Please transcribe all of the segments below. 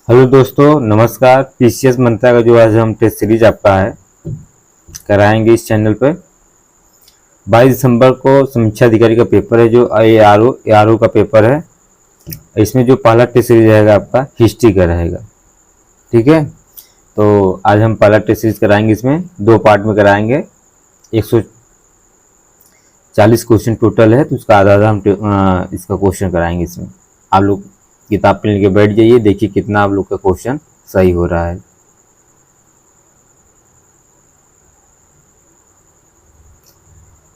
Hello दोस्तों, नमस्कार। PCS मंत्रा का जो आज हम टेस्ट सीरीज आपका है कराएंगे इस चैनल पर। 22 दिसंबर को समीक्षा अधिकारी का पेपर है, जो एआरओ का पेपर है। इसमें जो पहला टेस्ट सीरीज रहेगा आपका हिस्ट्री का रहेगा। ठीक है, तो आज हम पहला टेस्ट सीरीज कराएंगे। इसमें दो पार्ट में कराएंगे। 140 क्वेश्चन टोटल है, तो उसका आधा आधा हम इसका क्वेश्चन कराएंगे। इसमें आप लोग किताब पे लेके बैठ जाइए, देखिए कितना आप लोग का क्वेश्चन सही हो रहा है।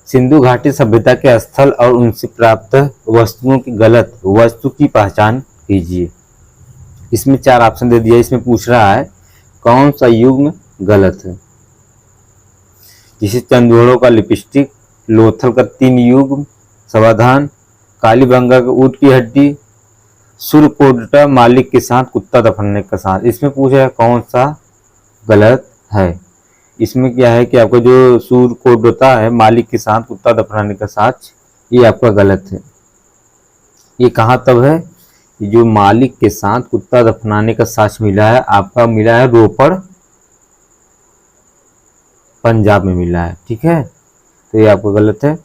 सिंधु घाटी सभ्यता के स्थल और उनसे प्राप्त वस्तुओं की गलत वस्तु की पहचान कीजिए। इसमें 4 ऑप्शन दे दिया। इसमें पूछ रहा है कौन सा युग्म गलत है। जिसे चंदोड़ों का लिपस्टिक, लोथल का 3 युग्म, समाधान कालीबंगा के ऊँट की हड्डी, सुरकोटटा मालिक के साथ कुत्ता दफनाने का साथ। इसमें पूछ रहा है कौन सा गलत है। इसमें क्या है कि आपका जो सुरकोटटा है मालिक के साथ कुत्ता दफनाने का साक्ष्य, ये आपका गलत है। ये कहाँ तब है, जो मालिक के साथ कुत्ता दफनाने का साक्ष्य मिला है, आपका मिला है रोपड़, पंजाब में मिला है। ठीक है, तो ये आपका गलत है,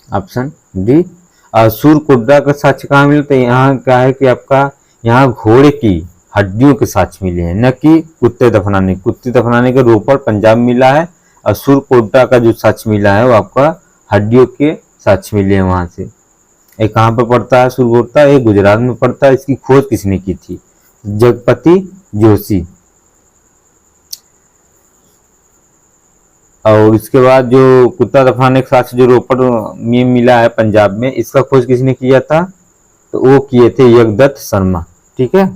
ऑप्शन डी। सुरकोटटा का साक्ष्य कहाँ मिला, तो यहाँ क्या है कि आपका यहाँ घोड़े की हड्डियों के साक्ष्य मिले हैं, न कि कुत्ते दफनाने के रोपड़ पंजाब मिला है। और सुरकोटटा का जो साक्ष्य मिला है वो आपका हड्डियों के साक्ष्य मिले हैं वहां से। ये कहाँ पर पड़ता है सुरकोटटा, ये गुजरात में पड़ता है। इसकी खोज किसने की थी, जगपति जोशी। और इसके बाद जो कुत्ता दफनाने के साक्ष्य जो रोपड़ में मिला है पंजाब में, इसका खोज किसने किया था, तो वो किए थे यज्ञदत्त शर्मा। ठीक है,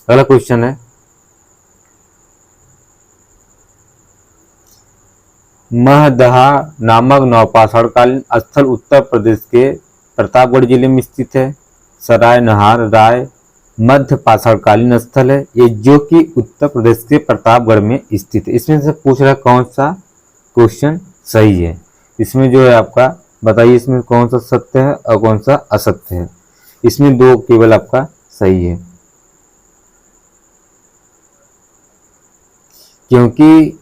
अगला क्वेश्चन है महदहा नामक नवपाषाणकालीन स्थल उत्तर प्रदेश के प्रतापगढ़ जिले में स्थित है। सराय नहार राय मध्य पाषाणकालीन स्थल है ये, जो कि उत्तर प्रदेश के प्रतापगढ़ में स्थित है। इसमें से पूछ रहा है कौन सा क्वेश्चन सही है। इसमें जो है आपका बताइए, इसमें कौन सा सत्य है और कौन सा असत्य है। इसमें 2 केवल आपका सही है, क्योंकि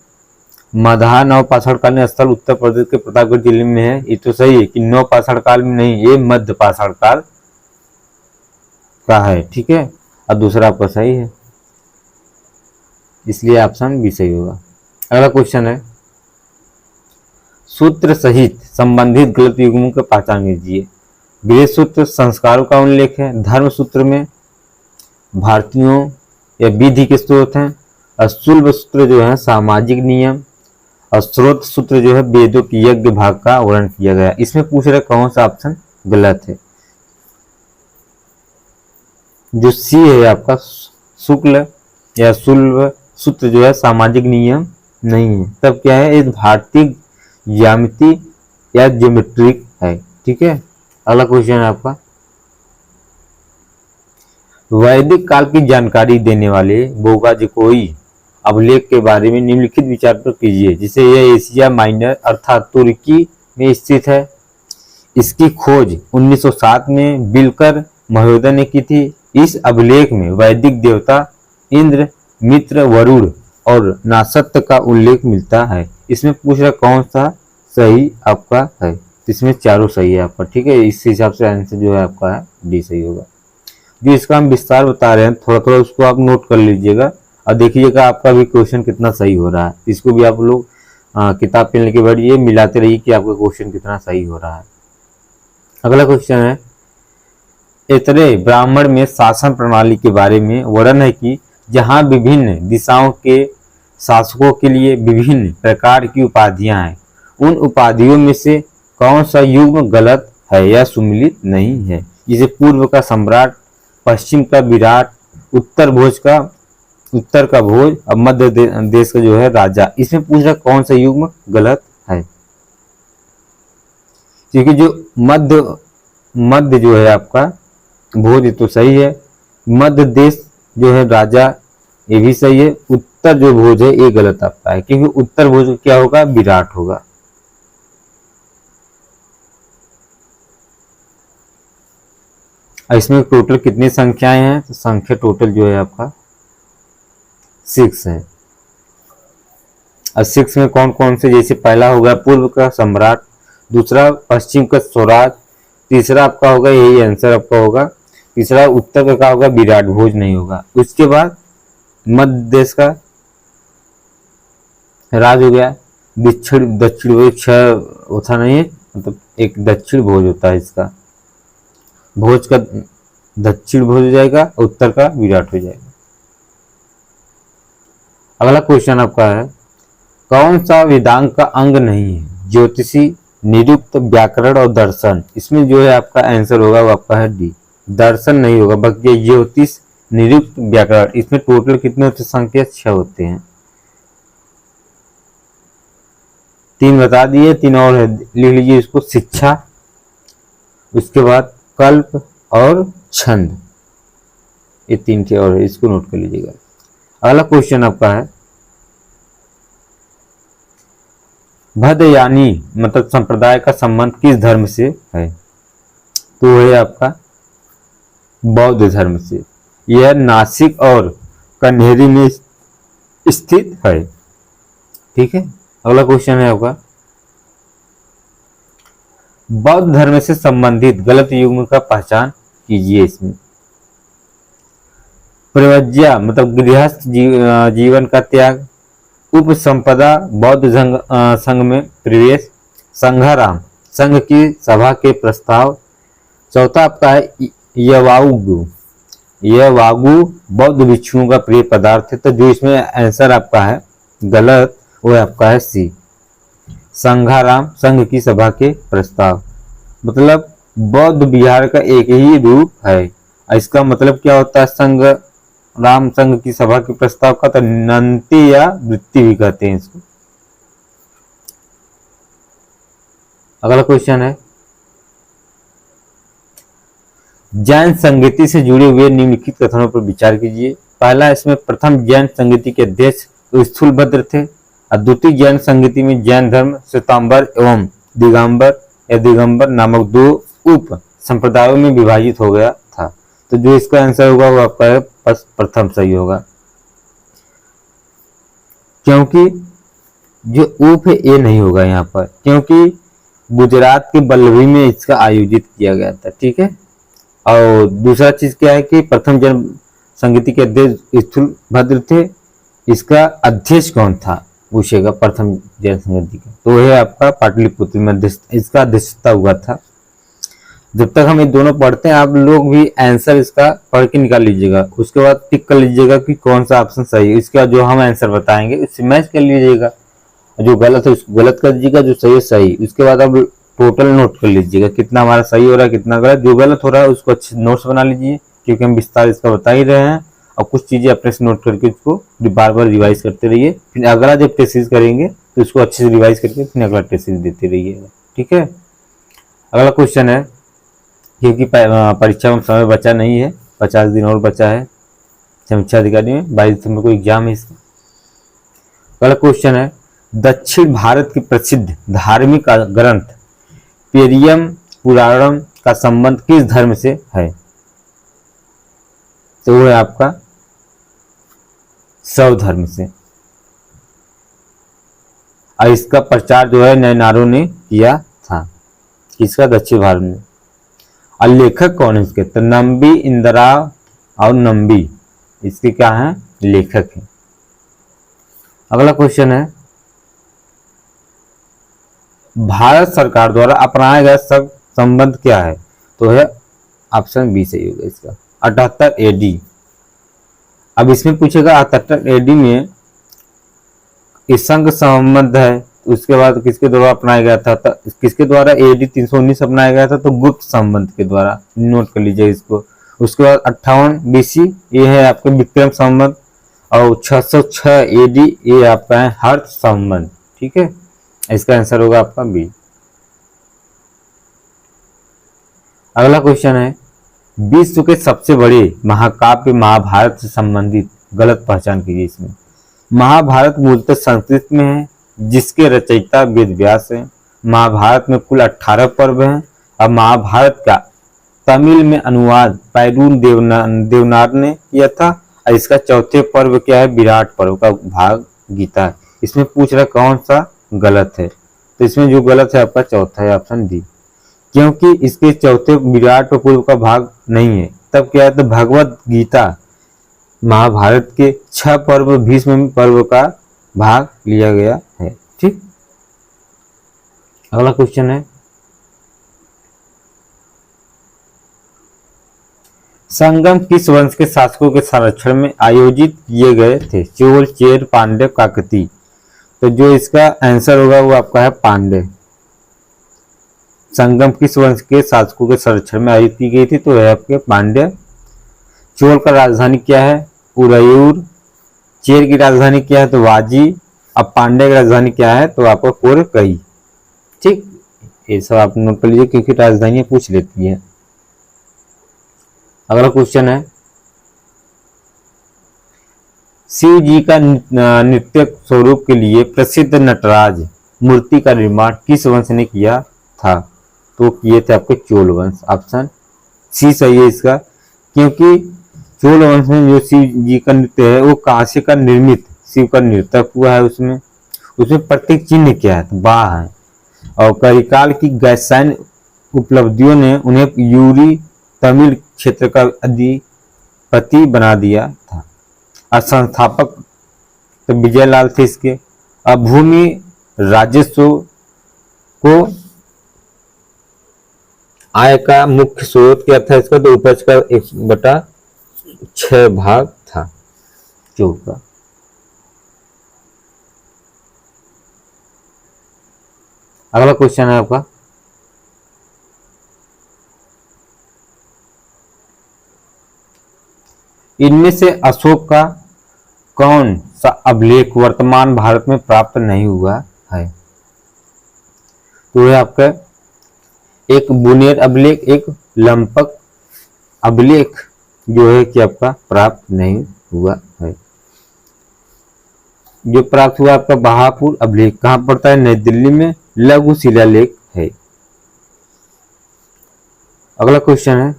मदहा नवपाषाणकालीन स्थल उत्तर प्रदेश के प्रतापगढ़ जिले में है। ये तो सही है कि नवपाषाण काल में नहीं, ये मध्य पाषाण काल का है। ठीक है, और दूसरा आपका सही है, इसलिए ऑप्शन बी सही होगा। अगला क्वेश्चन है सूत्र सहित संबंधित गलत युग्मों की पहचान कीजिए। गृह सूत्र संस्कारों का उल्लेख है, धर्म सूत्र में भारतीयों या विधि के स्रोत हैं, और शुल्ब सूत्र जो है सामाजिक नियम, और स्रोत सूत्र जो है वेदों की यज्ञ भाग का वर्णन किया गया। इसमें पूछ रहे कौन सा ऑप्शन गलत है। जो सी है आपका शुक्ल या शुल्ब सूत्र जो है सामाजिक नियम नहीं है, तब क्या है, एक भारतीय ज्यामिति या ज्योमेट्रिक है। ठीक है, अगला क्वेश्चन है आपका वैदिक काल की जानकारी देने वाले बोगाजिकोई अभिलेख के बारे में निम्नलिखित विचार पर कीजिए। जिसे यह एशिया माइनर अर्थात तुर्की में स्थित है। इसकी खोज 1907 में बिलकर महोदय ने की थी। इस अभिलेख में वैदिक देवता इंद्र, मित्र, वरुण और नासत्य का उल्लेख मिलता है। इसमें पूछ रहा कौन सा सही आपका है। इसमें चारों सही है आपका। ठीक है, इस हिसाब से आंसर जो है आपका है डी सही होगा। जो इसका हम विस्तार बता रहे हैं, थोड़ा थोड़ा उसको आप नोट कर लीजिएगा और देखिएगा आपका भी क्वेश्चन कितना सही हो रहा है। इसको भी आप लोग किताब पे लेके बैठिए, मिलाते रहिए कि आपका क्वेश्चन कितना सही हो रहा है। अगला क्वेश्चन है ऐतरेय ब्राह्मण में शासन प्रणाली के बारे में वर्णन है कि जहाँ विभिन्न दिशाओं के शासकों के लिए विभिन्न प्रकार की उपाधियां हैं, उन उपाधियों में से कौन सा युग्म गलत है या सुमिलित नहीं है। जिसे पूर्व का सम्राट, पश्चिम का विराट, उत्तर का भोज और मध्य देश का जो है राजा। इसमें पूछ रहा कौन सा युग्म गलत है। क्योंकि जो मध्य जो है आपका भोज तो सही है, मध्य देश जो है राजा ये भी सही है, उत्तर जो भोज है ये गलत आपका है, क्योंकि उत्तर भोज क्या होगा, विराट होगा। इसमें टोटल कितनी संख्याएं हैं, तो संख्या टोटल जो है आपका सिक्स है। और सिक्स में कौन कौन से, जैसे पहला होगा पूर्व का सम्राट, दूसरा पश्चिम का स्वराज, तीसरा आपका होगा, यही आंसर आपका होगा, तीसरा उत्तर का क्या होगा, विराट भोज नहीं होगा। उसके बाद मध्य देश का राज हो गया, दक्षिण दक्षिण भोज, छह होता नहीं है, मतलब एक दक्षिण भोज होता है, इसका भोज का दक्षिण भोज हो जाएगा, उत्तर का विराट हो जाएगा। अगला क्वेश्चन आपका है, कौन सा वेदांग का अंग नहीं है? ज्योतिषी, निरुक्त, व्याकरण और दर्शन। इसमें जो है आपका आंसर होगा वो आपका है डी, दर्शन नहीं होगा, बल्कि ज्योतिष, निरुक्त, व्याकरण, इसमें टोटल कितने होते हैं संख्या? 6 होते हैं। 3 बता दिए, 3 और है, लिख लीजिए इसको, शिक्षा, उसके बाद कल्प और छंद, ये 3 के और है, इसको नोट कर लीजिएगा। अगला क्वेश्चन आपका है, भदयानी मतलब संप्रदाय का संबंध किस धर्म से है? तो है आपका बौद्ध धर्म से। यह नासिक और कन्हेरी में स्थित है। ठीक है, अगला क्वेश्चन है आपका, बौद्ध धर्म से संबंधित गलत युग्म का पहचान कीजिए। इसमें प्रव्रज्या मतलब गृहस्थ जीवन का त्याग, उपसंपदा बौद्ध संघ में प्रवेश, संघाराम संघ की सभा के प्रस्ताव, चौथा आपका है यवागु, यवागु बौद्ध भिक्षुओं का प्रिय पदार्थ है। तो जो इसमें आंसर आपका है गलत वो आपका है सी, संघाराम संघ की सभा के प्रस्ताव, मतलब बौद्ध विहार का एक ही रूप है। इसका मतलब क्या होता है? संघ राम संघ की सभा के प्रस्ताव का, तो नंती या वृत्ति भी कहते हैं इसको। अगला क्वेश्चन है, जैन संगीति से जुड़े हुए निम्नलिखित कथनों पर विचार कीजिए। पहला, इसमें प्रथम जैन संगीति के अध्यक्ष स्थूलभद्र थे, और द्वितीय जैन संगीति में जैन धर्म श्वेतांबर एवं दिगंबर या दिगंबर नामक 2 उप संप्रदायों में विभाजित हो गया था। तो जो इसका आंसर होगा वो आपका प्रथम सही होगा, क्योंकि जो उप है ये नहीं होगा यहाँ पर, क्योंकि गुजरात के बल्लभी में इसका आयोजित किया गया था। ठीक है, और दूसरा चीज क्या है कि प्रथम जैन संगीति के अध्यक्ष स्थूलभद्र थे, इसका अध्यक्ष कौन था पूछेगा प्रथम जैन संगीति का, तो है आपका पाटलिपुत्र में इसका अध्यक्षता हुआ था। जब तक हम ये दोनों पढ़ते हैं आप लोग भी आंसर इसका पढ़ के निकाल लीजिएगा, उसके बाद टिक कर लीजिएगा कि कौन सा ऑप्शन सही है। इसका जो हम आंसर बताएंगे उससे मैच कर लीजिएगा, जो गलत है उसको गलत कर दीजिएगा, जो सही है सही। उसके बाद अब टोटल नोट कर लीजिएगा कितना हमारा सही हो रहा है कितना गलत। जो गलत हो रहा है उसको अच्छे नोट्स बना लीजिए, क्योंकि हम विस्तार इसका बता ही रहे हैं, और कुछ चीजें अपने से नोट करके उसको बार बार रिवाइज करते रहिए। फिर अगला जब टेस्ट करेंगे तो उसको अच्छे से रिवाइज करके फिर अगला टेस्ट देते रहिएगा। ठीक है, अगला क्वेश्चन है, क्योंकि परीक्षा में समय बचा नहीं है, 50 दिन और बचा है समीक्षा अधिकारी में, 22 दिसंबर को एग्जाम है इसका। अगला क्वेश्चन है, दक्षिण भारत की प्रसिद्ध धार्मिक ग्रंथ पेरियम पुराणम का संबंध किस धर्म से है? तो वो है आपका शैव धर्म से, और इसका प्रचार जो है नयनारों ने किया था। किसका? दक्षिण भारत में। और लेखक कौन है इसके? तो नंबी, इंदिरा और नंबी इसके क्या है? लेखक है। अगला क्वेश्चन है, भारत सरकार द्वारा अपनाया गया सब संबंध क्या है? तो है ऑप्शन बी सही होगा इसका, 78 AD। अब इसमें पूछेगा 78 AD में इस संघ संबंध है, उसके बाद किसके द्वारा अपनाया गया था? तो किसके द्वारा? AD 319 अपनाया गया था, तो गुप्त संबंध के द्वारा, नोट कर लीजिए इसको। उसके बाद 58 BC ये है आपके विक्रम संबंध, और 606 AD ये आपका है हर्ष संबंध। ठीक है, इसका आंसर होगा आपका बी। अगला क्वेश्चन है, विश्व के सबसे बड़े महाकाव्य महाभारत से संबंधित गलत पहचान कीजिए। इसमें महाभारत मूलतः संस्कृत में है, जिसके रचयिता वेद व्यास है। महाभारत में कुल 18 पर्व हैं, और महाभारत का तमिल में अनुवाद पैरून देवनार ने किया था, और इसका चौथे पर्व क्या है, विराट पर्व का भाग गीता है। इसमें पूछ रहा कौन सा गलत है, तो इसमें जो गलत है आपका चौथा है, ऑप्शन डी, क्योंकि इसके चौथे विराट पर्व का भाग नहीं है। तब क्या है, तो भगवत गीता महाभारत के 6 पर्व भीष्म पर्व का भाग लिया गया है। ठीक, अगला क्वेश्चन है, संगम किस वंश के शासकों के संरक्षण में आयोजित किए गए थे, चोल, चेर, पांड्य, काकतीय। तो जो इसका आंसर होगा वो आपका है पांड्य। संगम किस वंश के शासकों के संरक्षण में आयोजित की गई थी, तो है आपके पांड्य। चोल का राजधानी क्या है, उरयूर। चेर की राजधानी क्या है, तो वाजी। अब पांड्य की राजधानी क्या है, तो आपका कोरकई। ठीक, ये सब आप नोट कर लीजिए क्योंकि राजधानियां पूछ लेती है। अगला क्वेश्चन है, शिव जी का नृत्य स्वरूप के लिए प्रसिद्ध नटराज मूर्ति का निर्माण किस वंश ने किया था, तो किए थे आपके चोल वंश। ऑप्शन सी सही है इसका, क्योंकि चोल वंश में जो शिव जी का नृत्य है वो कांसे का निर्मित शिव का नृत्य हुआ है। उसमें प्रतीक चिन्ह क्या है, तो बाह है। और कलिकाल की गैसैन उपलब्धियों ने उन्हें यूरी तमिल क्षेत्र का अधिपति बना दिया था। और संस्थापक तो विजयलाल थे इसके। अब भूमि राजस्व को आय का मुख्य स्रोत क्या था इसका, तो उपज का 1/6 भाग था जो का। अगला क्वेश्चन है आपका, इनमें से अशोक का कौन सा अभिलेख वर्तमान भारत में प्राप्त नहीं हुआ है, तो यह आपका एक बुनेर अभिलेख, एक लंपक अभिलेख जो है कि आपका प्राप्त नहीं हुआ है। जो प्राप्त हुआ आपका बहापुर अभिलेख कहां पड़ता है, नई दिल्ली में, लघु शिलालेख है। अगला क्वेश्चन है,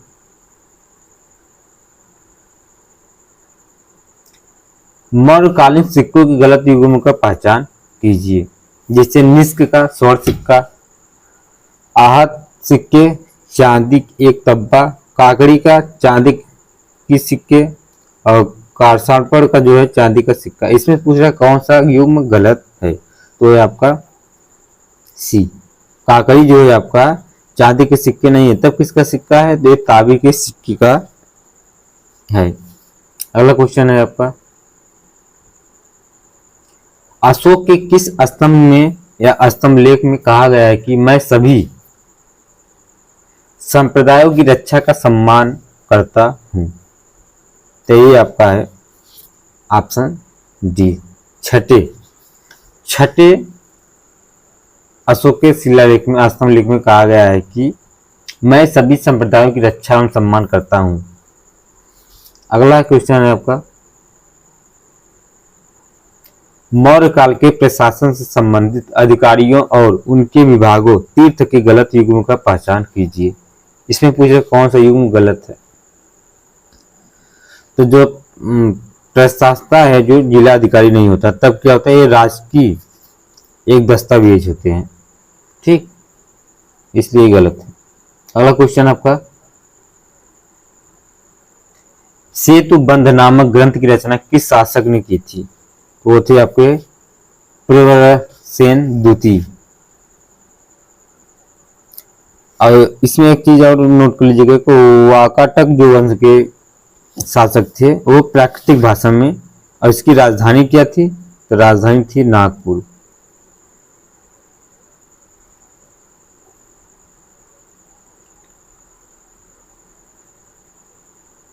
मौर्यकालीन सिक्कों की गलत युग्म का पहचान कीजिए, जैसे निष्क का स्वर्ण सिक्का, आहत सिक्के, चांदी एक तब्बा, काकड़ी का चांदी की सिक्के, और कारसानपुर का जो है चांदी का सिक्का। इसमें पूछ रहा है कौन सा युग्म गलत है, तो है आपका सी, काकड़ी जो है आपका चांदी के सिक्के नहीं है। तब किसका सिक्का है, तो तांबे के सिक्के का है। अगला क्वेश्चन है आपका, अशोक के किस स्तंभ में या स्तंभ लेख में कहा गया है कि मैं सभी संप्रदायों की रक्षा का सम्मान करता हूं, तो ये आपका है ऑप्शन डी, छठे अशोक के शिलालेख में स्तंभ लेख में कहा गया है कि मैं सभी संप्रदायों की रक्षा एवं सम्मान करता हूं। अगला क्वेश्चन है आपका, मौर्य काल के प्रशासन से संबंधित अधिकारियों और उनके विभागों तीर्थ के गलत युग्म का पहचान कीजिए। इसमें पूछ रहे कौन सा युग्म गलत है, तो जो प्रशासता है जो जिला अधिकारी नहीं होता, तब क्या होता है, ये राजकीय एक दस्तावेज होते हैं। ठीक, इसलिए गलत है। अगला क्वेश्चन आपका, सेतु बंध नामक ग्रंथ की रचना किस शासक ने की थी, वो थे आपके प्रियव्रतसेन द्वितीय। और इसमें एक चीज और नोट कर लीजिएगा कि वाकाटक जो वंश के शासक थे वो प्राकृतिक भाषा में, और इसकी राजधानी क्या थी, तो राजधानी थी नागपुर।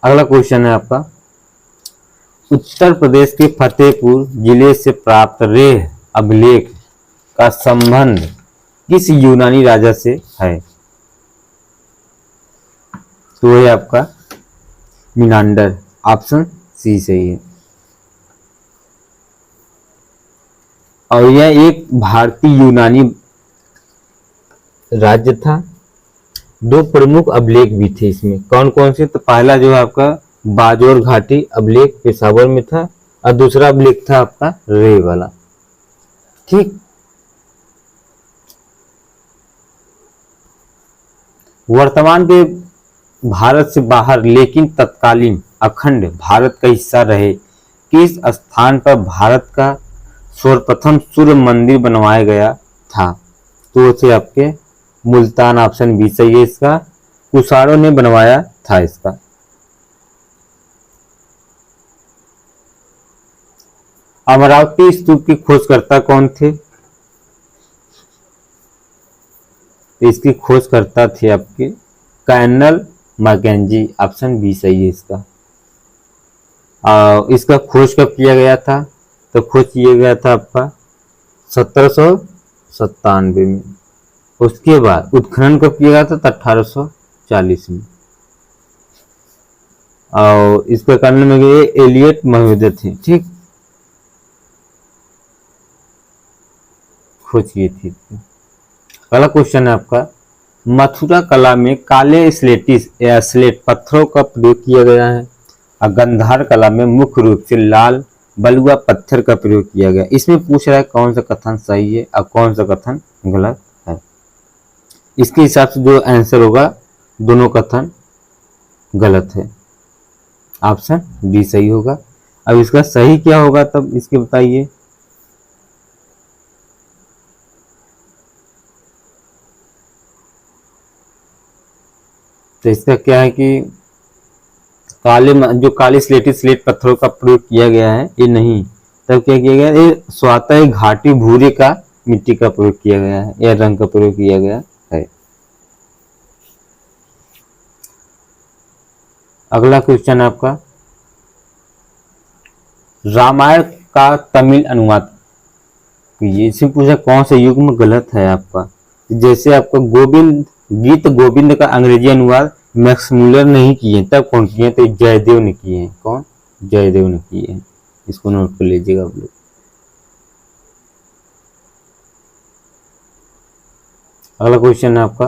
अगला क्वेश्चन है आपका, उत्तर प्रदेश के फतेहपुर जिले से प्राप्त रेह अभिलेख का संबंध किस यूनानी राजा से है, तो है आपका मिनांडर। ऑप्शन सी सही है। और यह एक भारतीय यूनानी राज्य था। दो प्रमुख अभिलेख भी थे इसमें, कौन कौन से, तो पहला जो है आपका बाजोर घाटी अभिलेख पेशावर में था, और दूसरा अभिलेख था आपका रे वाला। ठीक, वर्तमान के भारत से बाहर लेकिन तत्कालीन अखंड भारत का हिस्सा रहे किस स्थान पर भारत का सर्वप्रथम सूर्य मंदिर बनवाया गया था? तो थे आपके मुल्तान, ऑप्शन बी सही है इसका। कुषाणों ने बनवाया था इसका। अमरावती स्तूप की खोजकर्ता कौन थे? तो इसकी खोजकर्ता थे आपके कर्नल मैकेंजी, ऑप्शन बी सही है इसका। इसका खोज कब किया गया था? तो खोज किया गया था आपका 1797 में। उसके बाद उत्खनन कब किया गया था? तो 1840 में। और इसका कर्नल में गए एलियट महोदय थे। ठीक, खोज की थी। अगला क्वेश्चन है आपका, मथुरा कला में काले स्लेटिस या स्लेट पत्थरों का प्रयोग किया गया है, और गंधार कला में मुख्य रूप से लाल बलुआ पत्थर का प्रयोग किया गया। इसमें पूछ रहा है कौन सा कथन सही है और कौन सा कथन गलत है। इसके हिसाब से जो आंसर होगा दोनों कथन गलत है, ऑप्शन डी सही होगा। अब इसका सही क्या होगा तब इसके बताइए। तो इसका क्या है कि जो काले स्लेट पत्थरों का प्रयोग किया गया है ये नहीं, तब क्या किया गया, ये स्वतः घाटी भूरे का मिट्टी का प्रयोग किया गया है, या रंग का प्रयोग किया गया है। अगला क्वेश्चन आपका, रामायण का तमिल अनुवाद कीजिए। इसमें पूछा कौन से युग में गलत है आपका। जैसे आपका गीत गोविंद का अंग्रेजी अनुवाद मैक्स मुलर नहीं किए, तब कौन किए? तो जयदेव ने किए हैं। कौन? जयदेव ने किए हैं। इसको नोट कर लीजिएगा आप लोग। अगला क्वेश्चन है आपका,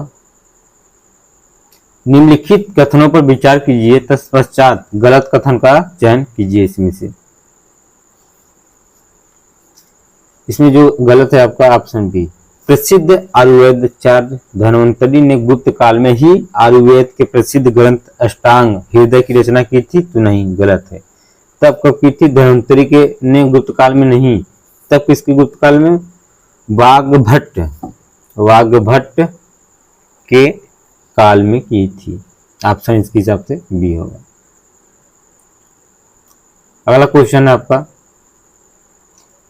निम्नलिखित कथनों पर विचार कीजिए, तत्पश्चात गलत कथन का चयन कीजिए। इसमें जो गलत है आपका ऑप्शन बी। प्रसिद्ध आयुर्वेदाचार्य धन्वंतरी ने गुप्त काल में ही आयुर्वेद के प्रसिद्ध ग्रंथ अष्टांग हृदय की रचना की थी, तो नहीं, गलत है। तब कब की थी? धन्वंतरी के ने गुप्त काल में नहीं, तब किसके गुप्त काल में? वाग्भट्ट के काल में की थी। ऑप्शन इसके हिसाब से बी होगा। अगला क्वेश्चन है आपका,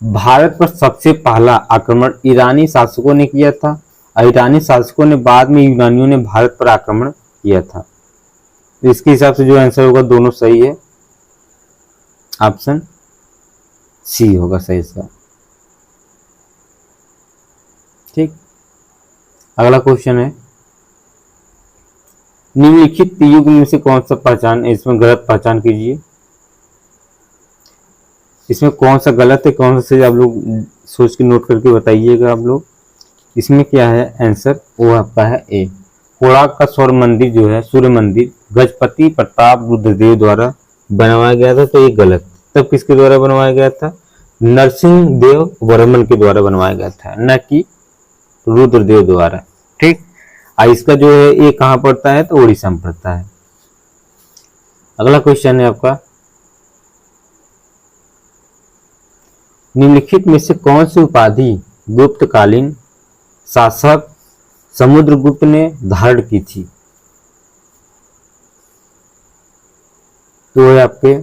भारत पर सबसे पहला आक्रमण ईरानी शासकों ने किया था, और ईरानी शासकों ने बाद में यूनानियों ने भारत पर आक्रमण किया था। तो इसके हिसाब से जो आंसर होगा दोनों सही है, ऑप्शन सी होगा सही इसका। ठीक, अगला क्वेश्चन है, निम्नलिखित युग में से कौन सा पहचान, इसमें गलत पहचान कीजिए। इसमें कौन सा गलत है कौन सा सही, आप लोग सोच के नोट करके बताइएगा आप लोग। इसमें क्या है आंसर, वो आपका है ए। कोणार्क का सूर्य मंदिर गजपति प्रताप रुद्रदेव द्वारा बनवाया गया था, तो ये गलत। तब किसके द्वारा बनवाया गया था? नरसिंह देव वर्मन के द्वारा बनवाया गया था, न कि रुद्रदेव द्वारा। ठीक, और इसका जो है ये कहाँ पड़ता है? तो उड़ीसा में पड़ता है। अगला क्वेश्चन है आपका, निम्नलिखित में से कौन सी उपाधि गुप्तकालीन शासक समुद्रगुप्त ने धारण की थी? तो है आपके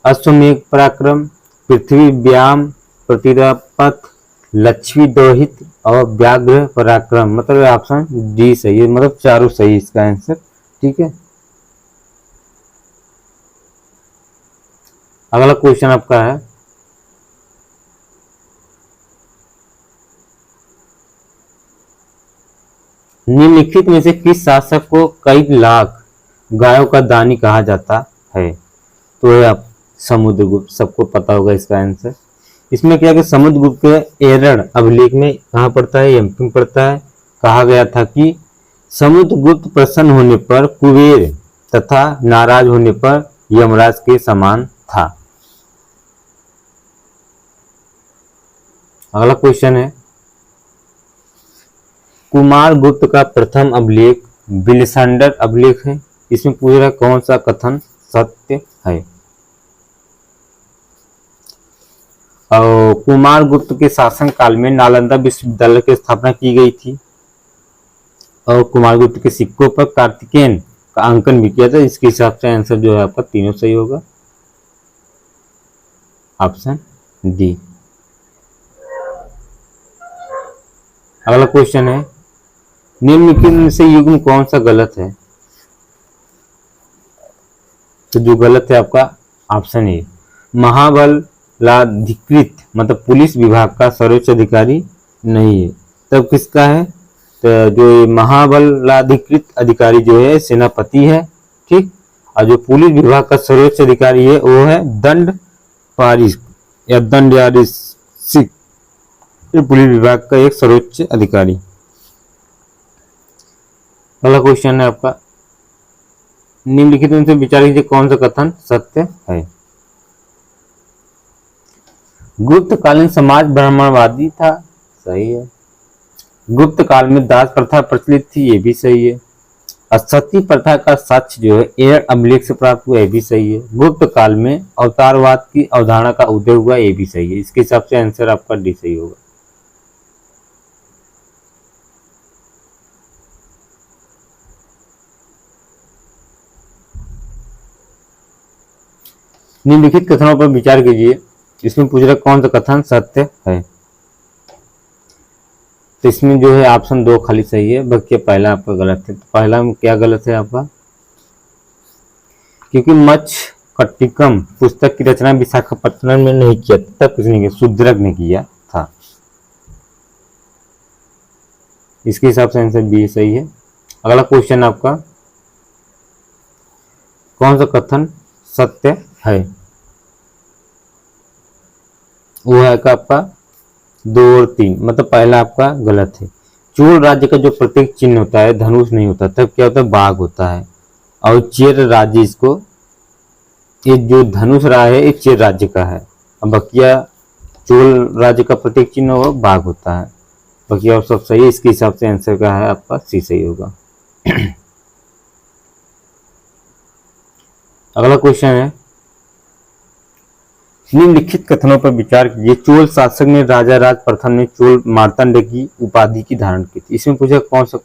अश्वमेघ पराक्रम, पृथ्वी व्याम प्रतिपथ, लक्ष्मी दोहित और व्याघ्र पराक्रम। मतलब ऑप्शन डी सही है, मतलब चारों सही इसका आंसर। ठीक है, अगला क्वेश्चन आपका है, निम्नलिखित में से किस शासक को कई लाख गायों का दानी कहा जाता है? तो है आप समुद्रगुप्त, सबको पता होगा इसका आंसर। इसमें क्या है कि समुद्रगुप्त के एरण अभिलेख में कहाँ पड़ता है? एमपी में पड़ता है। कहा गया था कि समुद्रगुप्त प्रसन्न होने पर कुबेर तथा नाराज होने पर यमराज के समान था। अगला क्वेश्चन है, कुमार गुप्त का प्रथम अभिलेख बिलिसंडर अभिलेख है। इसमें पूछ रहा कौन सा कथन सत्य है। और कुमार गुप्त के शासन काल में नालंदा विश्वविद्यालय की स्थापना की गई थी और कुमार गुप्त के सिक्कों पर कार्तिकेयन का अंकन भी किया था। इसके हिसाब से आंसर जो है आपका तीनों सही होगा, ऑप्शन डी। अगला क्वेश्चन है, निम्नलिखित में से युग्म कौन सा गलत है। तो जो गलत है आपका ऑप्शन ए, महाबलाधिकृत मतलब पुलिस विभाग का सर्वोच्च अधिकारी नहीं है। तब किसका है, तो जो महाबलाधिकृत अधिकारी जो है सेनापति है, ठीक। और जो पुलिस विभाग का सर्वोच्च अधिकारी है वो है दंड पारीक या दंडाधीश, पुलिस विभाग का एक सर्वोच्च अधिकारी। अगला क्वेश्चन है आपका, निम्नलिखित में से विचार कीजिए कौन सा कथन सत्य है। गुप्तकालीन समाज ब्राह्मणवादी था, सही है। गुप्त काल में दास प्रथा प्रचलित थी, ये भी सही है। असती प्रथा का साक्ष्य जो है एयर अभिलेख से प्राप्त हुआ, ये भी सही है। गुप्त काल में अवतारवाद की अवधारणा का उदय हुआ, ये भी सही है। इसके हिसाब से आंसर आपका डी सही होगा। निम्नलिखित कथनों पर विचार कीजिए। इसमें पूछ रहा कौन सा कथन सत्य है। तो इसमें जो है ऑप्शन 2 खाली सही है, बाकी पहला आपका गलत है। तो पहला में क्या गलत है आपका, क्योंकि मच्छकटिकम पुस्तक की रचना विशाखापट्टनम में नहीं किया, तब किसने किया, शूद्रक ने किया था। इसके हिसाब से आंसर बी सही है। अगला क्वेश्चन आपका, कौन सा कथन सत्य है। वो है आपका 2 और 3, मतलब पहला आपका गलत है। चोल राज्य का जो प्रतीक चिन्ह होता है धनुष नहीं होता, तब क्या होता है, बाघ होता है। और चेर राज्य, इसको ये जो धनुष रहा है ये चेर राज्य का है। अब बकिया चोल राज्य का प्रतीक चिन्ह हो बाघ होता है। बाकी और सब सही है। इसके हिसाब से आंसर का है आपका सी सही होगा। अगला क्वेश्चन है, निम्नलिखित कथनों पर विचार कीजिए। चोल शासक ने राजा राज प्रथम ने चोल मार्तंड की उपाधि की धारण की थी। इसमें पूछा कौन सा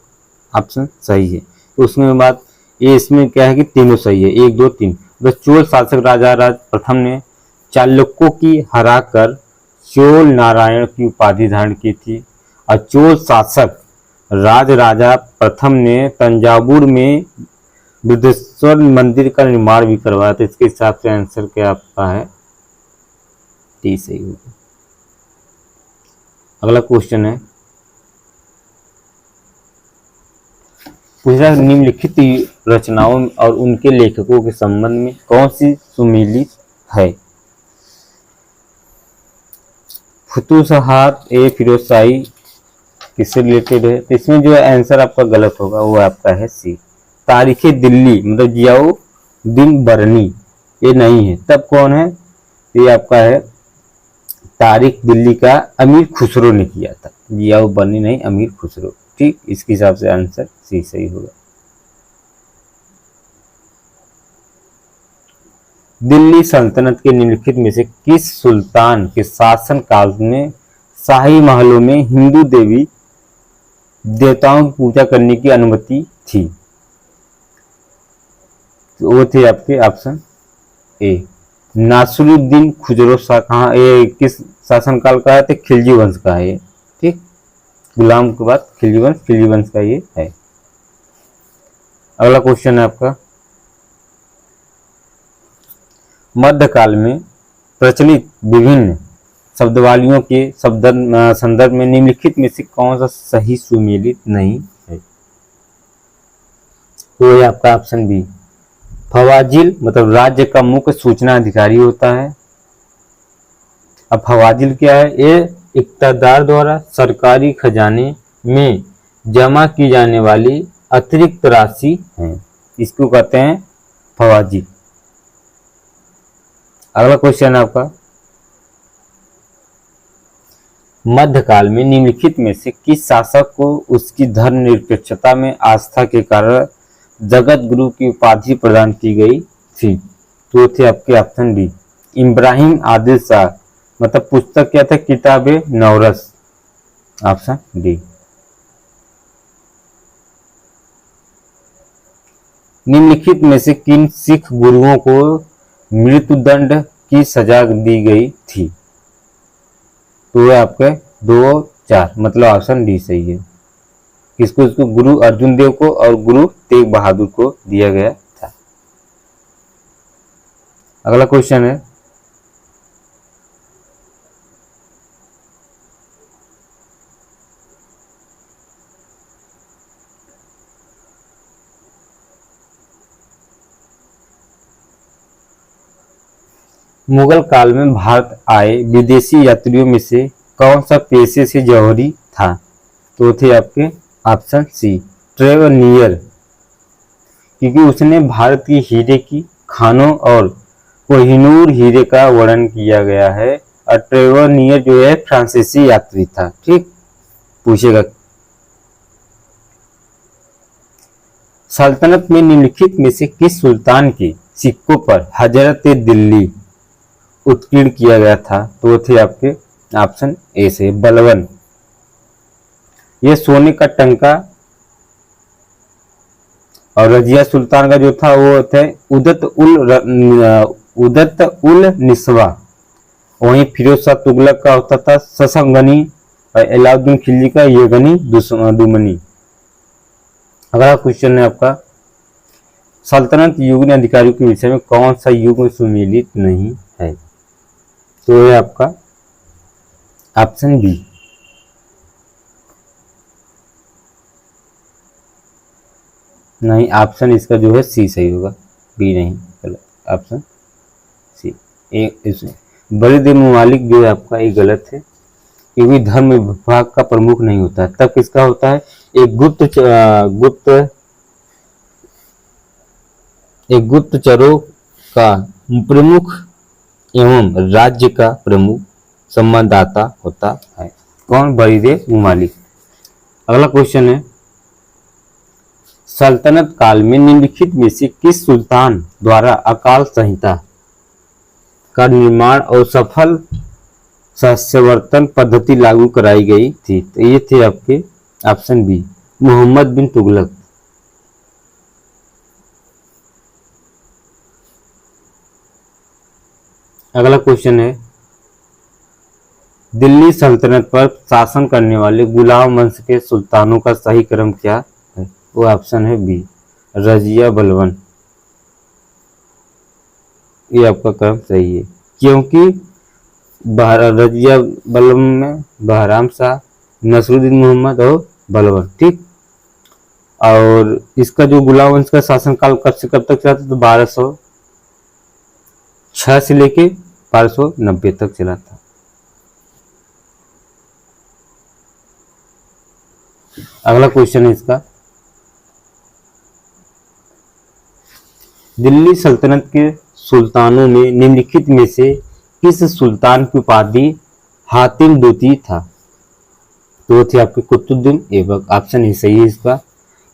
ऑप्शन सही है। तो उसमें बात ये इसमें क्या है कि तीनों सही है, 1 2 3। तो चोल शासक राजा राज प्रथम ने चालुक्यों की हराकर चोल नारायण की उपाधि धारण की थी। और चोल शासक राज राजा प्रथम ने तंजावुर में बृहदेश्वर मंदिर का निर्माण भी करवाया। तो इसके हिसाब से आंसर क्या आपका है, टी सही होगा। अगला क्वेश्चन है, पूछ रहा है निम्नलिखित रचनाओं और उनके लेखकों के संबंध में कौन सी सुमेलित है। फुतूहत ए फिरोजशाही किससे रिलेटेड है। तो इसमें जो है आंसर आपका गलत होगा, वो आपका है सी, तारीख दिल्ली मतलब जियाउद्दीन बरनी, ये नहीं है। तब कौन है, ये आपका है तारीख दिल्ली का अमीर खुसरो ने किया था, जियाउद्दीन बरनी नहीं, अमीर खुसरो, ठीक। इसके हिसाब से आंसर सी सही होगा। दिल्ली सल्तनत के निम्नलिखित में से किस सुल्तान के शासन काल में शाही महलों में हिंदू देवी देवताओं की पूजा करने की अनुमति थी। तो वो थे आपके ऑप्शन ए, नासिरुद्दीन खुजरो शाह। कहाँ, ये किस शासन काल का है, तो खिलजी वंश का है ये, ठीक। गुलाम के बाद खिलजी वंश का ये है। अगला क्वेश्चन है आपका, मध्यकाल में प्रचलित विभिन्न शब्दावलियों के संदर्भ में निम्नलिखित में से कौन सा सही सुमेलित नहीं है। तो ये आपका ऑप्शन बी, फवाजिल मतलब राज्य का मुख्य सूचना अधिकारी होता है। अब फवाजिल क्या है, ये इक़्तिदार द्वारा सरकारी खजाने में जमा की जाने वाली अतिरिक्त राशि है, इसको कहते हैं फवाजिल। अगला क्वेश्चन है आपका, मध्यकाल में निम्नलिखित में से किस शासक को उसकी धर्मनिरपेक्षता में आस्था के कारण जगत गुरु की उपाधि प्रदान की गई थी? तो थे आपके ऑप्शन डी, इब्राहिम आदिल शाह। मतलब पुस्तक क्या था? किताबे नवरस। Option D. निम्नलिखित में से किन सिख गुरुओं को मृत्युदंड की सजा दी गई थी? तो ये आपके 2, 4, मतलब ऑप्शन डी सही है। किसको? इसको गुरु अर्जुन देव को और गुरु तेग बहादुर को दिया गया था। अगला क्वेश्चन है, मुगल काल में भारत आए विदेशी यात्रियों में से कौन सा पेशे से जौहरी था? तो थे आपके ऑप्शन सी, ट्रेवनियर। क्योंकि उसने भारत की हीरे की खानों और कोहिनूर हीरे का वर्णन किया गया है। और ट्रेवनियर जो है फ्रांसीसी यात्री था। ठीक, पूछेगा। सल्तनत में निम्नलिखित में से किस सुल्तान के सिक्कों पर हजरत दिल्ली उत्कीर्ण किया गया था? तो वो थे आपके ऑप्शन ए से, बलवन। ये सोने का टंका। और रजिया सुल्तान का जो था वो थे उदत उल निस्वा। वहीं फिरोज शाह तुगलक का होता था ससंगनी और अलाउद्दीन खिलजी का येगनी दुमनी। अगला क्वेश्चन है आपका, सल्तनत युग ने अधिकारियों के विषय में कौन सा युग सुमेलित नहीं है? तो ये आपका ऑप्शन बी। नहीं, ऑप्शन इसका जो है सी सही होगा, बी नहीं, गलत। Option C. बड़े ममालिक जो है आपका ये गलत है, क्योंकि धर्म विभाग का प्रमुख नहीं होता है। तब किसका होता है? एक गुप्तचरों का प्रमुख एवं राज्य का प्रमुख संवाददाता होता है। कौन? बड़े ममालिक। अगला क्वेश्चन है, सल्तनत काल में निम्नलिखित में से किस सुल्तान द्वारा अकाल संहिता का निर्माण और सफल सस्यवर्तन पद्धति लागू कराई गई थी? तो ये थे आपके ऑप्शन बी, मोहम्मद बिन तुगलक। अगला क्वेश्चन है, दिल्ली सल्तनत पर शासन करने वाले गुलाम वंश के सुल्तानों का सही क्रम क्या है? वो ऑप्शन है बी, रजिया बलवन। ये आपका क्रम सही है, क्योंकि रजिया बलवन में बहराम शाह, नसरुद्दीन मोहम्मद और बलवन। ठीक, और इसका जो गुलाम वंश का शासनकाल कब से कब तक चला था? तो 1206 से लेके 1290 तक चला था। अगला क्वेश्चन है इसका, दिल्ली सल्तनत के सुल्तानों में निम्नलिखित में से किस सुल्तान की उपाधि हातिम दूती था? तो थे आपके कुतुबुद्दीन ऐबक। ऑप्शन ही सही है इसका,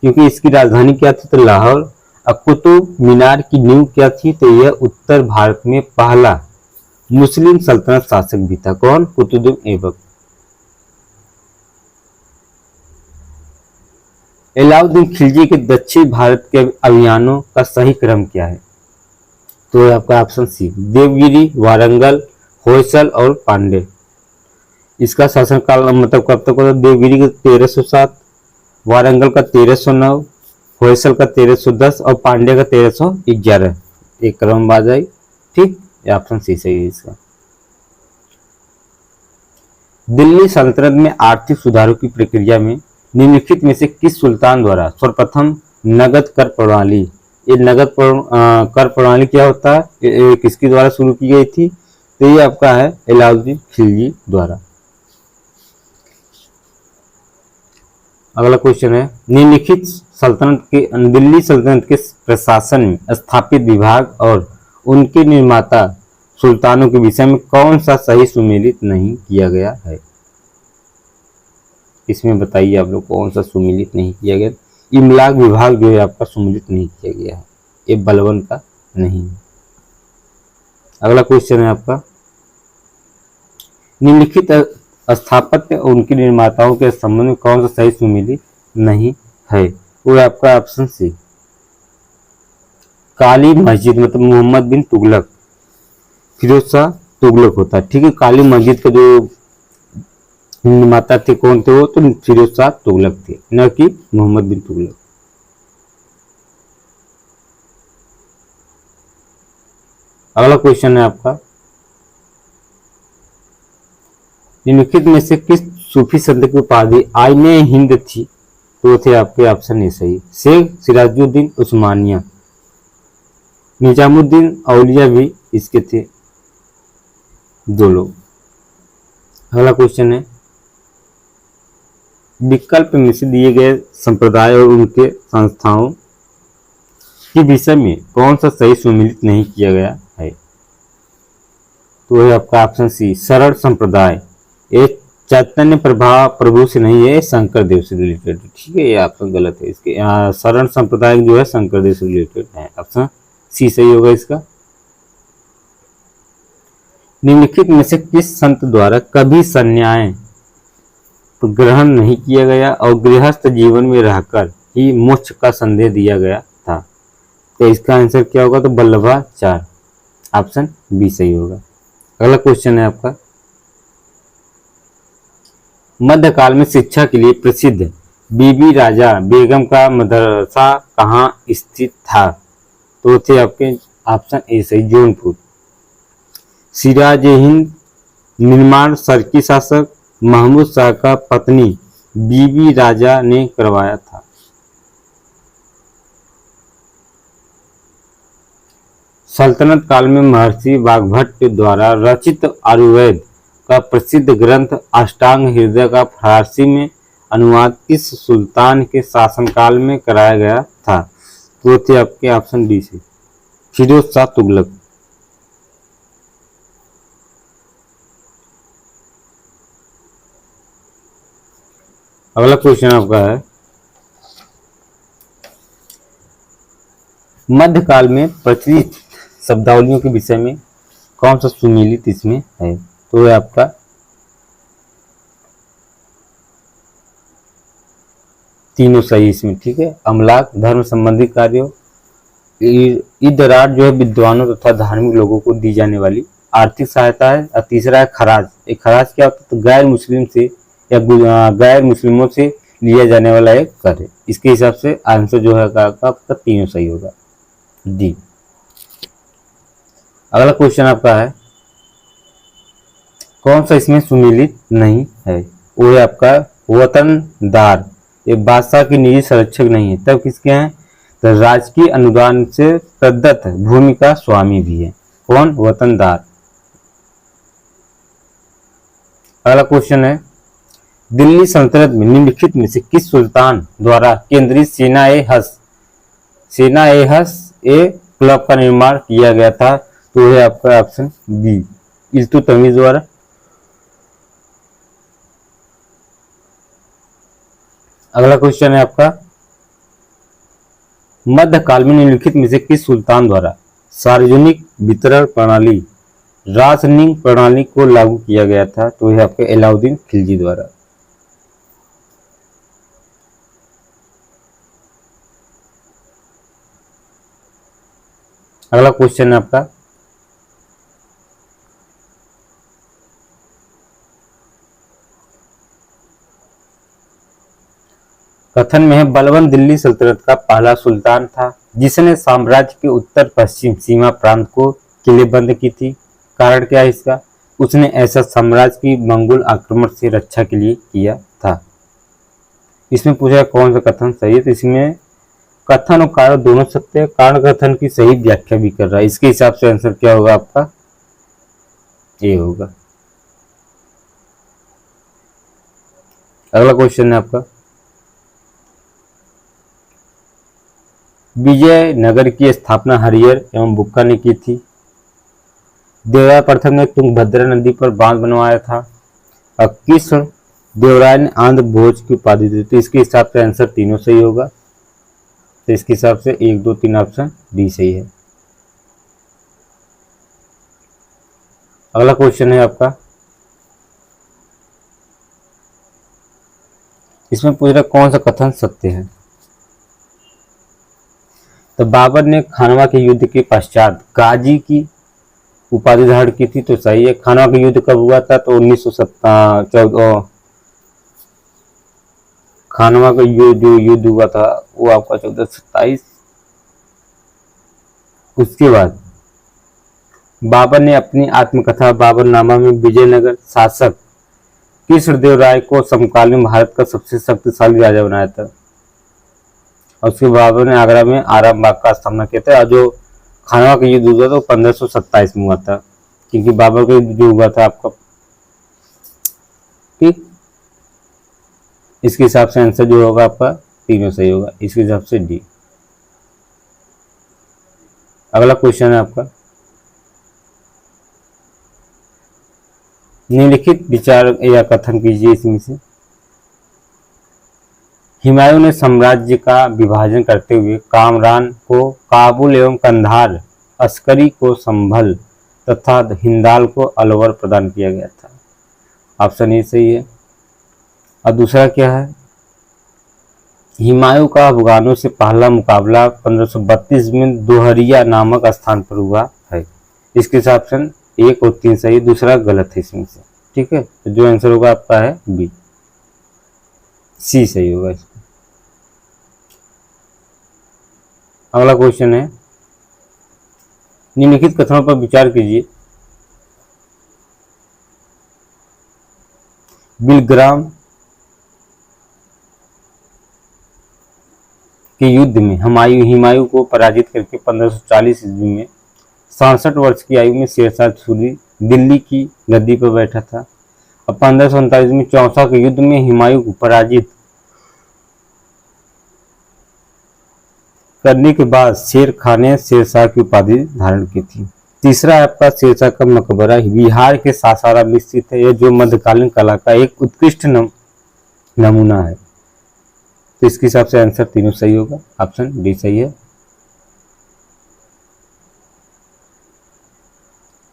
क्योंकि इसकी राजधानी क्या थी? तो लाहौर। अब कुतुब मीनार की नींव क्या थी? तो यह उत्तर भारत में पहला मुस्लिम सल्तनत शासक भी था। कौन? कुतुबुद्दीन ऐबक। अलाउद्दीन खिलजी के दक्षिण भारत के अभियानों का सही क्रम क्या है? तो आपका ऑप्शन सी, देवगिरी, वारंगल, होयसल और पांडे। इसका शासनकाल मतलब कब तक होता? देवगिरी का 1307, वारंगल का 1309, होयसल का 1310 और पांडे का 1311। एक क्रम आ जाए। ठीक, ऑप्शन सी सही है इसका। दिल्ली सल्तनत में आर्थिक सुधारों की प्रक्रिया में निम्नलिखित में से किस सुल्तान द्वारा सर्वप्रथम नगद कर प्रणाली, ये नगद कर प्रणाली क्या होता है, ये किसके द्वारा शुरू की गई थी? तो ये आपका है अलाउद्दीन खिलजी द्वारा। अगला क्वेश्चन है, निम्नलिखित सल्तनत के दिल्ली सल्तनत के प्रशासन में स्थापित विभाग और उनके निर्माता सुल्तानों के विषय में कौन सा सही सुमेलित नहीं किया गया है? इसमें बताइए आप लोग कौन सा सुमेलित नहीं किया गया। इमलाक विभाग जो है आपका सुमेलित नहीं किया गया है, ये बलवन का नहीं है। अगला क्वेश्चन है आपका, निम्नलिखित स्थापत्य और उनके निर्माताओं के संबंध में कौन सा सही सुमेलित नहीं है? वो है आपका ऑप्शन सी, काली मस्जिद, मतलब मोहम्मद बिन तुगलक, फिरोज शाह तुगलक होता है, ठीक है। काली मस्जिद के जो निर्माता थे कौन थे? वो तो फिरोज शाह तुगलक थे, न कि मोहम्मद बिन तुगलक। अगला क्वेश्चन है आपका, निम्नलिखित में से किस सूफी संत की उपाधि आईने हिंद थी? तो थे आपके ऑप्शन ए सही, शेख सिराजुद्दीन उस्मानिया। निजामुद्दीन औलिया भी इसके थे, दो लोग। अगला क्वेश्चन है, विकल्प में से दिए गए संप्रदाय और उनके संस्थाओं के विषय में कौन सा सही सुमेलित नहीं किया गया है? तो है आपका ऑप्शन सी, सरल संप्रदाय। ये चैतन्य प्रभा प्रभु से नहीं है, शंकर देव से रिलेटेड, ठीक है। ये ऑप्शन गलत है, इसके यहाँ सरल संप्रदाय जो है शंकर देव से रिलेटेड है, ऑप्शन सी सही होगा इसका। निम्नलिखित में से किस संत द्वारा कभी संन्यास ग्रहण नहीं किया गया और गृहस्थ जीवन में रहकर ही मोक्ष का संदेश दिया गया था? तो इसका आंसर क्या होगा? तो वल्लभाचार्य, ऑप्शन बी सही होगा। अगला क्वेश्चन है आपका, मध्यकाल में शिक्षा के लिए प्रसिद्ध बीबी राजा बेगम का मदरसा कहाँ स्थित था? तो थे आपके ऑप्शन ए सही, जौनपुर। सिराज-ए-हिंद निर्माण सर्की शासक महमूद शाह का पत्नी बीबी राजा ने करवाया था। सल्तनत काल में महर्षि वाग्भट द्वारा रचित आयुर्वेद का प्रसिद्ध ग्रंथ अष्टांग हृदय का फारसी में अनुवाद किस सुल्तान के शासनकाल में कराया गया था? तो थे आपके ऑप्शन डी से, फिरोज शाह तुगलक। अगला क्वेश्चन आपका है, मध्यकाल में प्रचलित शब्दावलियों के विषय में कौन सा सुमेलित इसमें है? तो है आपका तीनों सही इसमें, ठीक है। अमलाक धर्म संबंधी कार्यों, इदरार जो है विद्वानों तथा धार्मिक लोगों को दी जाने वाली आर्थिक सहायता है, और तीसरा है खराज। एक खराज क्या होता है? तो गैर मुस्लिम से या गैर मुस्लिमों से लिया जाने वाला एक कर है। इसके हिसाब से आंसर जो है आपका तीनों सही होगा, डी। अगला क्वेश्चन आपका है, कौन सा इसमें सुमेलित नहीं है? वो है आपका वतनदार। ये बादशाह की निजी संरक्षक नहीं है, तब किसके हैं? तो राजकीय अनुदान से प्रदत्त भूमि का स्वामी भी है। कौन? वतनदार। अगला क्वेश्चन है, दिल्ली सल्तनत में निम्नलिखित में से किस सुल्तान द्वारा केंद्रीय सेना-ए-हस ए क्लब का निर्माण किया गया था? तो है आपका ऑप्शन बी, इल्तुतमिश द्वारा। अगला क्वेश्चन है आपका, मध्यकाल में निम्नलिखित में से किस सुल्तान द्वारा सार्वजनिक वितरण प्रणाली राशनिंग प्रणाली को लागू किया गया था? तो यह आपके अलाउद्दीन खिलजी द्वारा। अगला क्वेश्चन है आपका, कथन में है बलबन दिल्ली सल्तनत का पहला सुल्तान था जिसने साम्राज्य के उत्तर पश्चिम सीमा प्रांत को किलेबंद की थी। कारण क्या है इसका? उसने ऐसा साम्राज्य की मंगोल आक्रमण से रक्षा के लिए किया था। इसमें पूछा कौन सा कथन सही है? तो इसमें कथन और कारण दोनों सत्य है। कारण कथन की सही व्याख्या भी कर रहा है। इसके हिसाब से आंसर क्या होगा आपका? ए होगा। अगला क्वेश्चन है आपका, विजयनगर की स्थापना हरिहर एवं बुक्का ने की थी। देवराय प्रथम ने तुंगभद्रा नदी पर बांध बनवाया था। और कृष्ण देवराय ने आंध्र भोज की उपाधि दी। तो इसके हिसाब से आंसर तीनों सही होगा। तो इसके हिसाब से 1, 2, 3 ऑप्शन डी सही है। अगला क्वेश्चन है आपका, इसमें पूछ रहा कौन सा कथन सत्य है। तो बाबर ने खानवा के युद्ध के पश्चात गाजी की उपाधि धारण की थी। तो सही है। खानवा का युद्ध कब हुआ था? तो 1914। खानवा का जो युद्ध हुआ था वो आपका 1427। उसके बाद बाबर ने अपनी आत्मकथा बाबरनामा में विजयनगर शासक कृष्णदेवराय को समकालीन भारत का सबसे शक्तिशाली राजा बनाया था। और उसके बाबर ने आगरा में आरामबाग का स्थापना किया था। और जो खानवा का युद्ध हुआ था वो 1527 में हुआ था, क्योंकि बाबर का युद्ध जो हुआ था आपका, ठीक। इसके हिसाब से आंसर जो होगा आपका तीनों सही होगा। इसके हिसाब से डी। अगला क्वेश्चन है आपका, निम्नलिखित विचार या कथन कीजिए इसमें से। हुमायूं ने साम्राज्य का विभाजन करते हुए कामरान को काबुल एवं कंधार, अस्करी को संभल तथा हिंदाल को अलवर प्रदान किया गया था। ऑप्शन ए सही है। और दूसरा क्या है, हुमायूं का अफगानों से पहला मुकाबला 1532 में दोहरिया नामक स्थान पर हुआ है। इसके हिसाब से 1 और 3 सही, दूसरा गलत है इसमें से, ठीक है। तो जो आंसर होगा आपका है बी, सी सही होगा इसका। अगला क्वेश्चन है, निम्नलिखित कथनों पर विचार कीजिए। बिलग्राम के युद्ध में हुमायूं को पराजित करके 1540 ईस्वी में 67 वर्ष की आयु में शेरशाह सूरी दिल्ली की गद्दी पर बैठा था। और 1539 में चौसा के युद्ध में हुमायूं को पराजित करने के बाद शेर खान ने शेरशाह की उपाधि धारण की थी। तीसरा आपका शेरशाह का मकबरा बिहार के सासाराम में स्थित है, जो मध्यकालीन कला का एक उत्कृष्ट नमूना है। तो इसके हिसाब से आंसर तीनों सही होगा। ऑप्शन डी सही है।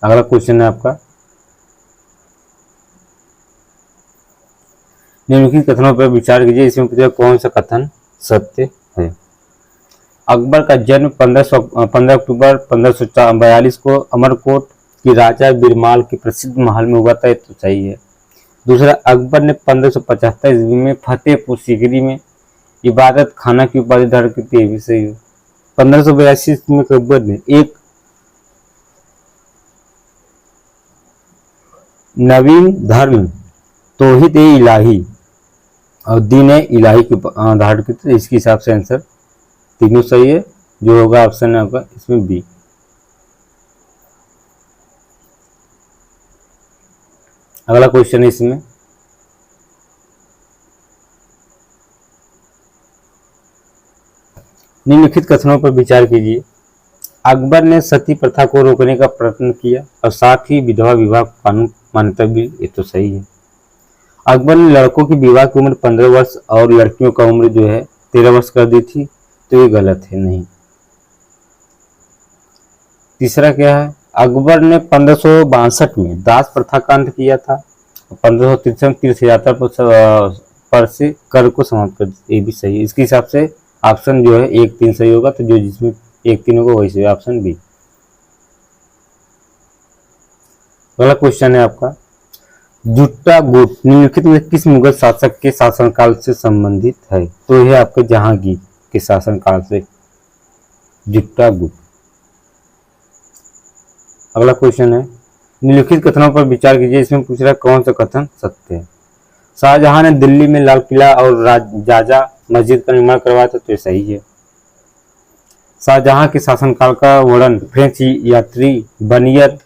अगला क्वेश्चन है आपका, निम्नलिखित कथनों पर विचार कीजिए। इसमें पूछा कौन सा कथन सत्य है। अकबर का जन्म 15 अक्टूबर 1542 को अमरकोट की राजा बिरमाल के प्रसिद्ध महल में हुआ था। तो सही है। दूसरा, अकबर ने 1575 ईस्वी में फतेहपुर सीकरी में इबादत खाना की उपाधि धारण की थी। ये भी सही है। 1582 में अकबर ने एक नवीन धर्म तौहीद इलाही और दीन इलाही की धारण की थी। इसके हिसाब से आंसर तीनों सही है। जो होगा ऑप्शन आपका इसमें बी। अगला क्वेश्चन है इसमें, निम्नलिखित कथनों पर विचार कीजिए। अकबर ने सती प्रथा को रोकने का प्रयत्न किया और साथ ही विधवा विवाह कानून मान्यता भी। ये तो सही है। अकबर ने लड़कों की विवाह की उम्र 15 वर्ष और लड़कियों का उम्र जो है 13 वर्ष कर दी थी। तो ये गलत है, नहीं। तीसरा क्या है, अकबर ने 1562 में दास प्रथा का अंत किया था। 1563 में तीर्थ यात्रा पर से कर को समाप्त कर दिया। ये भी सही है। इसके हिसाब से ऑप्शन जो है 1, 3 सही होगा। तो जो जिसमें 1, 3 होगा वही सही, ऑप्शन बी। अगला क्वेश्चन है आपका, जुट्टा गुट निम्नलिखित में किस मुगल शासक के शासनकाल से संबंधित है। तो यह आपके जहांगीर के शासनकाल से जुट्टा गुट। अगला क्वेश्चन है, निम्नलिखित कथनों पर विचार कीजिए। इसमें पूछ रहा है कौन सा कथन सत्य है। शाहजहां ने दिल्ली में लाल किला और जाजा मस्जिद का निर्माण करवाया था। तो ये सही है। शाहजहां के शासनकाल का वर्णन फ्रेंच यात्री बनियर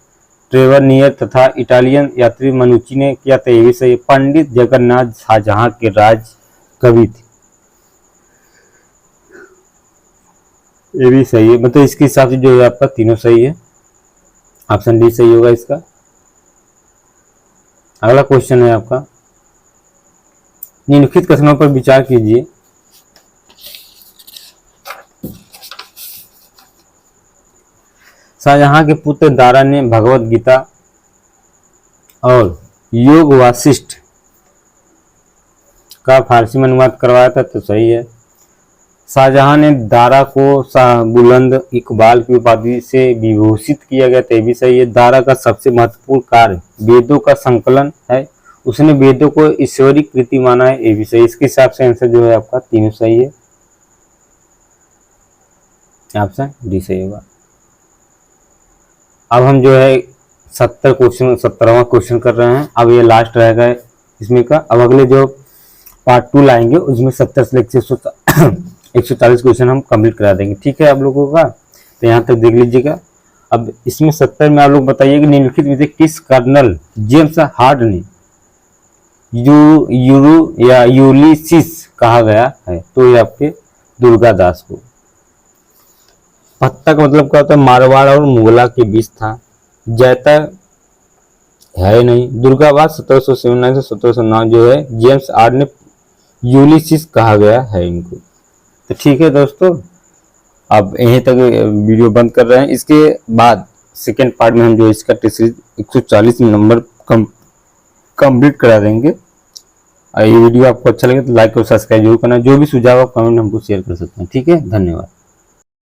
ट्रेवनियर तथा इटालियन यात्री मनुची ने किया था। ये भी सही है। पंडित जगन्नाथ शाहजहां के राज कवि थे। ये भी सही है। मतलब इसके हिसाब से जो है आपका तीनों सही है। ऑप्शन डी सही होगा इसका। अगला क्वेश्चन है आपका, निम्नलिखित कथनों पर विचार कीजिए। शाहजहां के पुत्र दारा ने भगवत गीता और योग वासिष्ठ का फारसी में अनुवाद करवाया था, तो सही है। शाहजहां ने दारा को शाह बुलंद इकबाल की उपाधि से विभूषित किया गया, तो भी सही है। दारा का सबसे महत्वपूर्ण कार्य वेदों का संकलन है, उसने वेदों को ईश्वरी कृति माना है, ये भी सही। इसके हिसाब से आंसर जो है आपका तीनों सही है, ऑप्शन डी सही होगा। अब हम जो है 17वां क्वेश्चन कर रहे हैं। अब ये लास्ट रहेगा इसमें का। अब अगले जो पार्ट 2 लाएंगे उसमें 70 से लेकर 140 क्वेश्चन हम कंप्लीट करा देंगे, ठीक है आप लोगों का। तो यहाँ तक देख लीजिएगा। अब इसमें 70 में आप लोग बताइए कि निम्नलिखित में से किस कर्नल जेम्स हार्ड ने यूरू या यूलिसिस कहा गया है, तो ये आपके दुर्गादास को। पत्ता का मतलब क्या होता है, मारवाड़ और मुगला के बीच था। जैता है नहीं। दुर्गादास 1709 से 1709 जो है जेम्स हार्ड ने यूलिसिस कहा गया है इनको। तो ठीक है दोस्तों, अब यहीं तक वीडियो बंद कर रहे हैं। इसके बाद सेकेंड पार्ट में हम जो इसका टेस्ट 140 नंबर कंप्लीट करा देंगे। ये वीडियो आपको अच्छा लगे तो लाइक और सब्सक्राइब जरूर करना। जो भी सुझाव आप कमेंट में हमको शेयर कर सकते हैं, ठीक है। धन्यवाद।